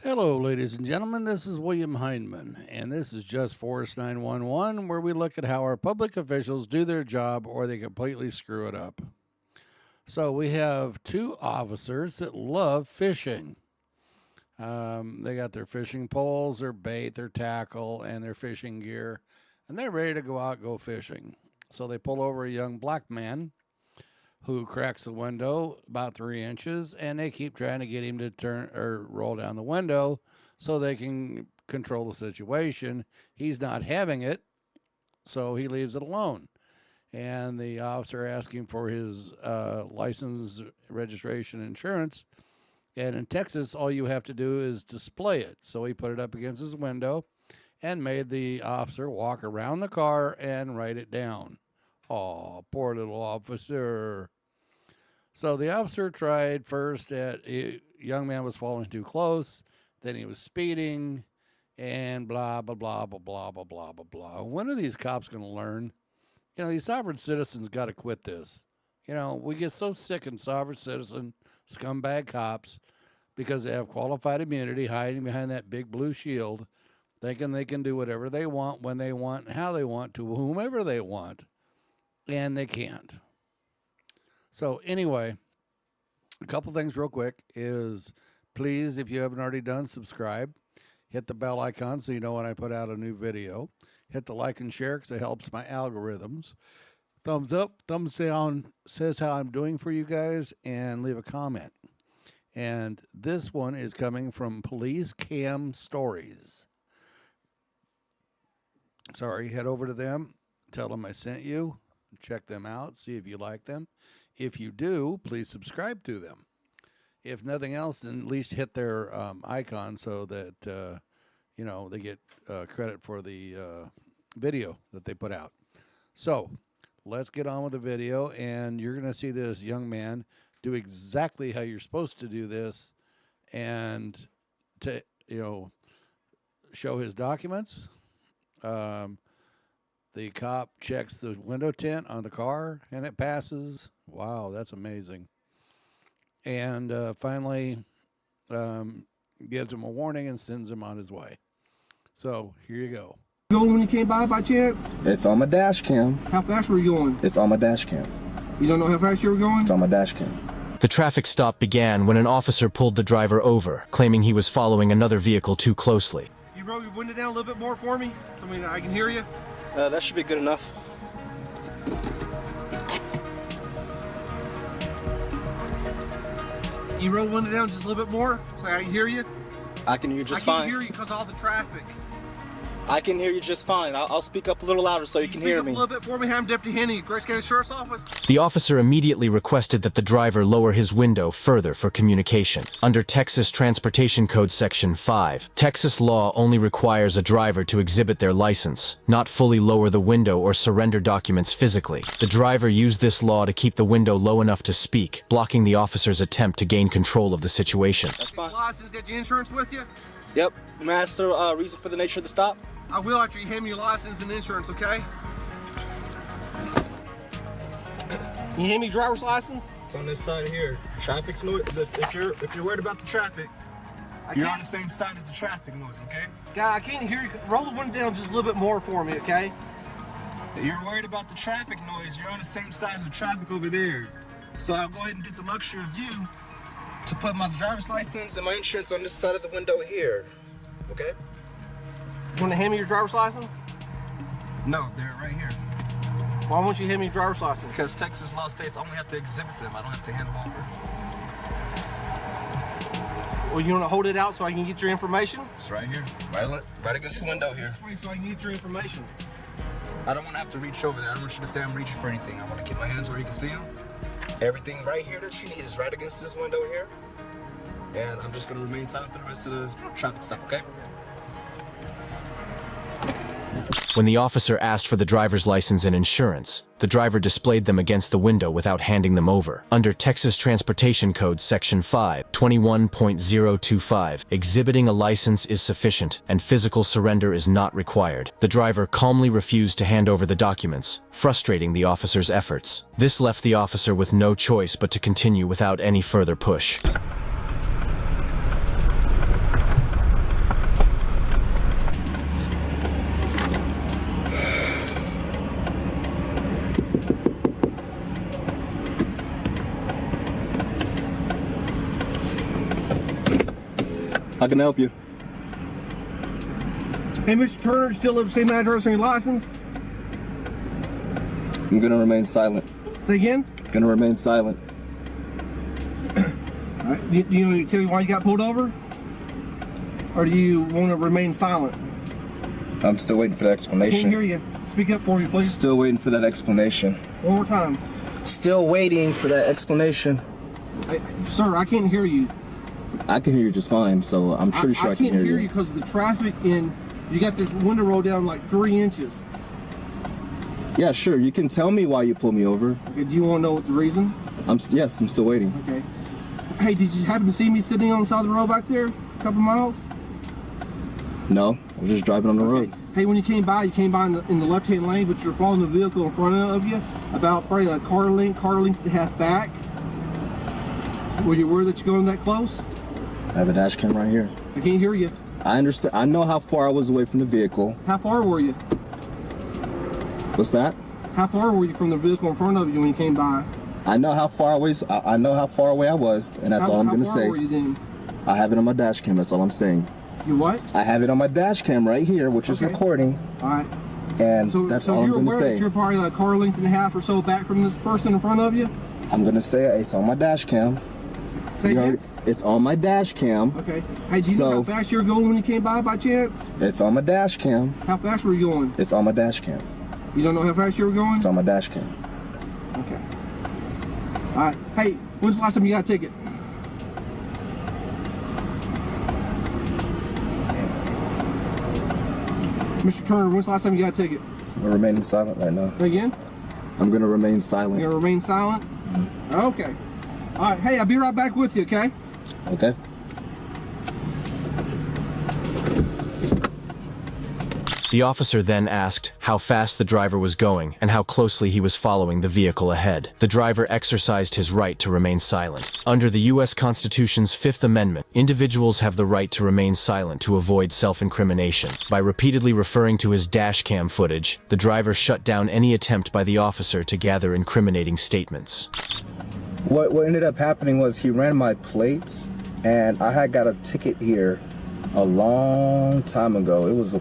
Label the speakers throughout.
Speaker 1: Hello, ladies and gentlemen. This is William Hindman, and this is Just Force 911, where we look at how our public officials do their job or they completely screw it up. So we have two officers that love fishing. They got their fishing poles, their bait, their tackle, and their fishing gear, and they're ready to go out go fishing. So they pull over a young black man who cracks the window about 3 inches, and they keep trying to get him to turn or roll down the window so they can control the situation. He's not having it, so he leaves it alone. And the officer asks him for his license, registration, insurance. And in Texas, all you have to do is display it. So he put it up against his window and made the officer walk around the car and write it down. Oh, poor little officer. So the officer tried first at a young man was following too close, then he was speeding, and blah, blah, blah, blah, blah, blah, blah, blah, blah. When are these cops going to learn? You know, these sovereign citizens got to quit this. You know, we get so sick in sovereign citizen scumbag cops because they have qualified immunity hiding behind that big blue shield, thinking they can do whatever they want, when they want, how they want, to whomever they want. And they can't. So anyway, a couple things real quick is please, if you haven't already done, subscribe. Hit the bell icon so you know when I put out a new video. Hit the like and share because it helps my algorithms. Thumbs up, thumbs down says how I'm doing for you guys, and leave a comment. And this one is coming from Police Cam Stories. Sorry, head over to them. Tell them I sent you. Check them out. See if you like them. If you do, please subscribe to them. If nothing else, then at least hit their icon so that, you know, they get credit for the video that they put out. So let's get on with the video, and you're going to see this young man do exactly how you're supposed to do this and to, you know, show his documents. The cop checks the window tint on the car, and it passes. Wow, that's amazing. And finally gives him a warning and sends him on his way. So here you go.
Speaker 2: Going when you came by chance?
Speaker 3: It's on my dash cam.
Speaker 2: How fast were you going?
Speaker 3: It's on my dash cam.
Speaker 2: You don't know how fast you were going?
Speaker 3: It's on my dash cam.
Speaker 4: The traffic stop began when an officer pulled the driver over, claiming he was following another vehicle too closely.
Speaker 2: You roll your window down a little bit more for me so I can hear you?
Speaker 3: That should be good enough.
Speaker 2: You roll the window down just a little bit more so I can hear you?
Speaker 3: I can hear you just
Speaker 2: I
Speaker 3: fine.
Speaker 2: can't hear you because of all the traffic.
Speaker 3: I can hear you just fine. I'll speak up a little louder so you can hear me.
Speaker 2: Speak up a little bit for me. I'm Deputy Henny, Grace County Sheriff's Office.
Speaker 4: The officer immediately requested that the driver lower his window further for communication. Under Texas Transportation Code Section 5, Texas law only requires a driver to exhibit their license, not fully lower the window or surrender documents physically. The driver used this law to keep the window low enough to speak, blocking the officer's attempt to gain control of the situation.
Speaker 3: That's fine.
Speaker 2: License, got your insurance with you?
Speaker 3: Yep. May I ask the reason for the nature of the stop?
Speaker 2: I will after you hand me your license and insurance, okay? Can you hand me your driver's license?
Speaker 3: It's on this side here. Traffic's noise. If you're worried about the traffic, you're on the same side as the traffic noise, okay?
Speaker 2: Guy, I can't hear you. Roll the window down just a little bit more for me, okay?
Speaker 3: You're worried about the traffic noise. You're on the same side as the traffic over there. So I'll go ahead and get the luxury of you to put my driver's license and my insurance on this side of the window here, okay?
Speaker 2: You want to hand me your driver's license?
Speaker 3: No, they're right here.
Speaker 2: Why won't you hand me your driver's license?
Speaker 3: Because Texas law states I only have to exhibit them. I don't have to hand them over.
Speaker 2: Well, you want to hold it out so I can get your information?
Speaker 3: It's right here. Right against the window here.
Speaker 2: This way so I can get your information.
Speaker 3: I don't want to have to reach over there. I don't want you to say I'm reaching for anything. I want to keep my hands where you can see them. Everything right here that you need is right against this window here. And I'm just going to remain silent for the rest of the traffic stop, okay?
Speaker 4: When the officer asked for the driver's license and insurance, the driver displayed them against the window without handing them over. Under Texas Transportation Code Section 5, 21.025, exhibiting a license is sufficient and physical surrender is not required. The driver calmly refused to hand over the documents, frustrating the officer's efforts. This left the officer with no choice but to continue without any further push.
Speaker 3: How can I help you?
Speaker 2: Hey, Mr. Turner, still live the same address on your license?
Speaker 3: I'm gonna remain silent.
Speaker 2: Say again?
Speaker 3: Gonna remain silent.
Speaker 2: All right. Do you want me to tell you why you got pulled over? Or do you want to remain silent?
Speaker 3: I'm still waiting for that
Speaker 2: I
Speaker 3: explanation.
Speaker 2: can't hear you. Speak up for me, please.
Speaker 3: Still waiting for that explanation.
Speaker 2: One more time.
Speaker 3: Still waiting for that explanation.
Speaker 2: Hey, sir, I can't hear you.
Speaker 3: I can hear you just fine, so I'm pretty sure I can
Speaker 2: can't
Speaker 3: hear
Speaker 2: hear
Speaker 3: you.
Speaker 2: because of the traffic and you got this window rolled down like 3 inches.
Speaker 3: Yeah, sure. You can tell me why you pulled me over.
Speaker 2: Okay, do you want to know what the reason?
Speaker 3: Yes, I'm still waiting.
Speaker 2: Okay. Hey, did you happen to see me sitting on the side of the road back there? A couple miles?
Speaker 3: No, I'm just driving on the road.
Speaker 2: Hey, when you came by in the left-hand lane, but you're following the vehicle in front of you, about probably a car length and a half back. Were you aware that you're going that close?
Speaker 3: I have a dash cam right here.
Speaker 2: I can't hear you.
Speaker 3: I understand. I know how far I was away from the vehicle.
Speaker 2: How far were you?
Speaker 3: What's that?
Speaker 2: How far were you from the vehicle in front of you when you came by?
Speaker 3: I know how far away. I know how far away I was, and that's all I'm gonna say.
Speaker 2: How far were you then?
Speaker 3: I have it on my dash cam. That's all I'm saying.
Speaker 2: You what?
Speaker 3: I have it on my dash cam right here, which is
Speaker 2: Okay.
Speaker 3: recording,
Speaker 2: All right.
Speaker 3: and
Speaker 2: So
Speaker 3: that's all I'm
Speaker 2: you're
Speaker 3: gonna
Speaker 2: aware that
Speaker 3: say.
Speaker 2: you're probably a car length and a half or so back from this person in front of you?
Speaker 3: I'm gonna say it's on my dash cam.
Speaker 2: Say
Speaker 3: You
Speaker 2: again?
Speaker 3: heard- It's on my dash cam.
Speaker 2: Okay. Hey, do you know how
Speaker 3: So-
Speaker 2: fast you were going when you came by chance?
Speaker 3: It's on my dash cam.
Speaker 2: How fast were you going?
Speaker 3: It's on my dash cam.
Speaker 2: You don't know how fast you were going?
Speaker 3: It's on my dash cam.
Speaker 2: Okay. All right. Hey, when's the last time you got a ticket? Mr. Turner, when's the last time you got a ticket?
Speaker 3: I'm remaining silent right now.
Speaker 2: Say again?
Speaker 3: I'm gonna remain
Speaker 2: You're
Speaker 3: silent.
Speaker 2: gonna remain silent? Okay. All right. Hey, I'll be right back with you, okay?
Speaker 3: Okay.
Speaker 4: The officer then asked how fast the driver was going and how closely he was following the vehicle ahead. The driver exercised his right to remain silent. Under the U.S. Constitution's Fifth Amendment, individuals have the right to remain silent to avoid self-incrimination. By repeatedly referring to his dash cam footage, the driver shut down any attempt by the officer to gather incriminating statements.
Speaker 3: What ended up happening was he ran my plates, and I had got a ticket here a long time ago. It was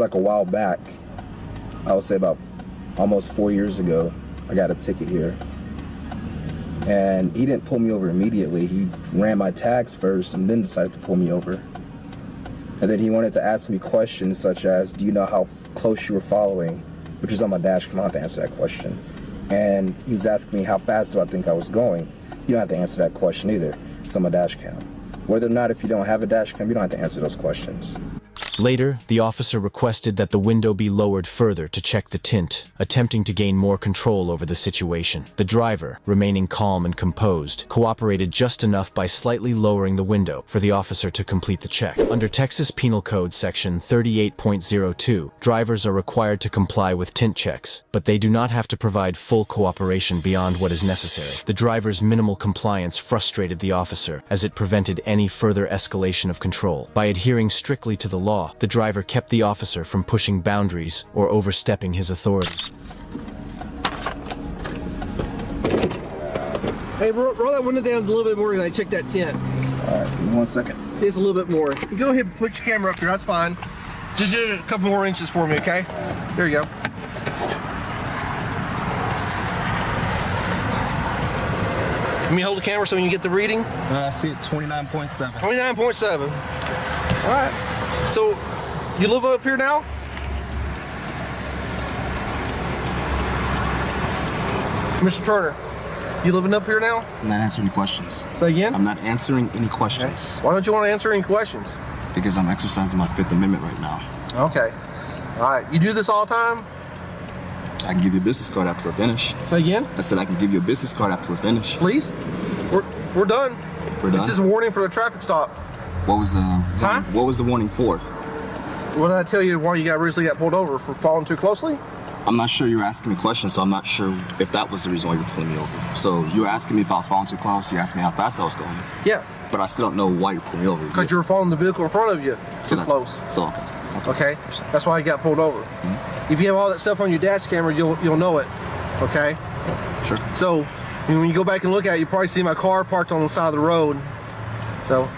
Speaker 3: like a while back. I would say about almost 4 years ago. I got a ticket here, and he didn't pull me over immediately. He ran my tags first, and then decided to pull me over. And then he wanted to ask me questions such as, "Do you know how close you were following?" Which is on my dash cam. I don't have to answer that question. And he was asking me how fast do I think I was going. You don't have to answer that question either. It's on my dash cam. Whether or not if you don't have a dash cam, you don't have to answer those questions.
Speaker 4: Later, the officer requested that the window be lowered further to check the tint, attempting to gain more control over the situation. The driver, remaining calm and composed, cooperated just enough by slightly lowering the window for the officer to complete the check. Under Texas Penal Code Section 38.02, drivers are required to comply with tint checks, but they do not have to provide full cooperation beyond what is necessary. The driver's minimal compliance frustrated the officer, as it prevented any further escalation of control. By adhering strictly to the law, the driver kept the officer from pushing boundaries or overstepping his authority.
Speaker 2: Hey, roll that window down a little bit more and I check that tint.
Speaker 3: All right, give me 1 second.
Speaker 2: Just a little bit more. You go ahead and put your camera up here, that's fine. Just do it a couple more inches for me, okay? There you go. Let me hold the camera so you can get the reading.
Speaker 3: I see it 29.7.
Speaker 2: 29.7. All right. So, you live up here now? Mr. Turner, you living up here now?
Speaker 3: I'm not answering any questions.
Speaker 2: Say again?
Speaker 3: I'm not answering any questions
Speaker 2: Why don't you want to answer any questions?
Speaker 3: because I'm exercising my Fifth Amendment right now.
Speaker 2: Okay. All right. You do this all the time?
Speaker 3: I can give you a business card after we're finished.
Speaker 2: Say again?
Speaker 3: I said I can give you a business card after we're finished.
Speaker 2: Please? We're done.
Speaker 3: We're
Speaker 2: This
Speaker 3: done?
Speaker 2: is a warning for a traffic stop.
Speaker 3: What was the
Speaker 2: Huh?
Speaker 3: What was the warning for?
Speaker 2: What did I tell you why you originally got pulled over? For following too closely?
Speaker 3: I'm not sure you were asking me questions, so I'm not sure if that was the reason why you were pulling me over. So you were asking me if I was following too close. You asked me how fast I was going,
Speaker 2: Yeah,
Speaker 3: but I still don't know why you're pulling me over.
Speaker 2: because you were following the vehicle in front of you too close.
Speaker 3: So okay.
Speaker 2: Okay? That's why you got pulled over. If you have all that stuff on your dash camera, you'll know it. Okay?
Speaker 3: Sure.
Speaker 2: So when you go back and look at it, you probably see my car parked on the side of the road. So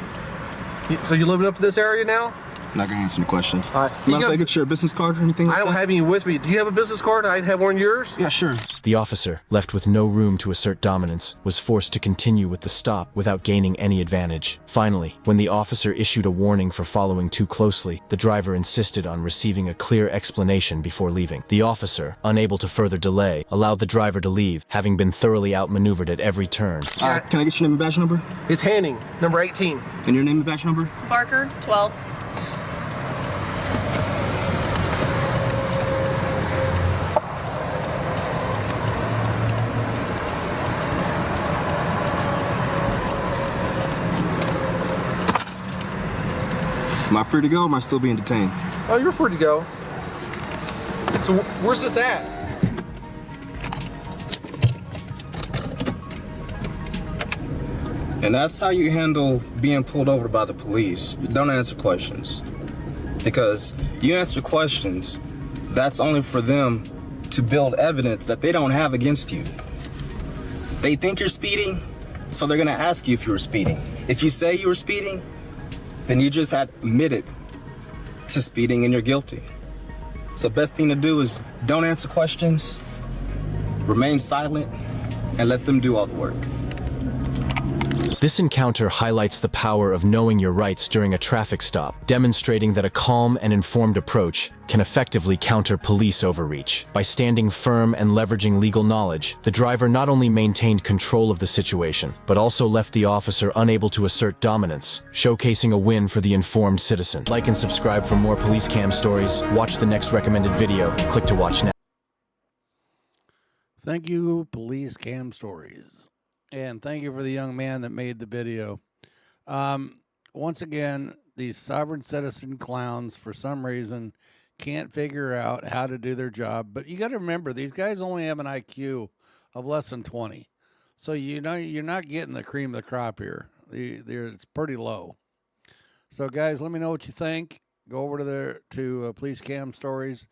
Speaker 2: So you living up in this area now?
Speaker 3: I'm not gonna answer any questions.
Speaker 2: All right.
Speaker 3: You mind if I get your business card or anything like
Speaker 2: I don't
Speaker 3: that?
Speaker 2: have any with me. Do you have a business card? I'd have one of yours.
Speaker 3: Yeah, sure.
Speaker 4: The officer, left with no room to assert dominance, was forced to continue with the stop without gaining any advantage. Finally, when the officer issued a warning for following too closely, the driver insisted on receiving a clear explanation before leaving. The officer, unable to further delay, allowed the driver to leave, having been thoroughly outmaneuvered at every turn.
Speaker 3: Can I get your name and badge number?
Speaker 2: It's Hanning, number 18.
Speaker 3: And your name and badge number?
Speaker 5: Barker, 12.
Speaker 3: Am I free to go or am I still being detained?
Speaker 2: Oh, you're free to go. So where's this at?
Speaker 3: And that's how you handle being pulled over by the police. You don't answer questions. Because you answer questions, that's only for them to build evidence that they don't have against you. They think you're speeding, so they're gonna ask you if you were speeding. If you say you were speeding, then you just had admitted to speeding and you're guilty. So best thing to do is don't answer questions, remain silent, and let them do all the work.
Speaker 4: This encounter highlights the power of knowing your rights during a traffic stop, demonstrating that a calm and informed approach can effectively counter police overreach. By standing firm and leveraging legal knowledge, the driver not only maintained control of the situation, but also left the officer unable to assert dominance, showcasing a win for the informed citizen. Like and subscribe for more police cam stories. Watch the next recommended video. Click to watch now.
Speaker 1: Thank you, Police Cam Stories. And thank you for the young man that made the video. Once again, these sovereign citizen clowns, for some reason, can't figure out how to do their job. But you got to remember, these guys only have an IQ of less than 20. So you know you're not getting the cream of the crop here. It's pretty low. So guys, let me know what you think. Go over to Police Cam Stories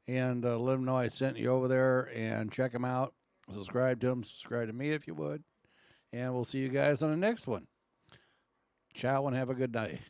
Speaker 1: and let them know I sent you over there and check them out. Subscribe to them. Subscribe to me if you would. And we'll see you guys on the next one. Ciao and have a good night.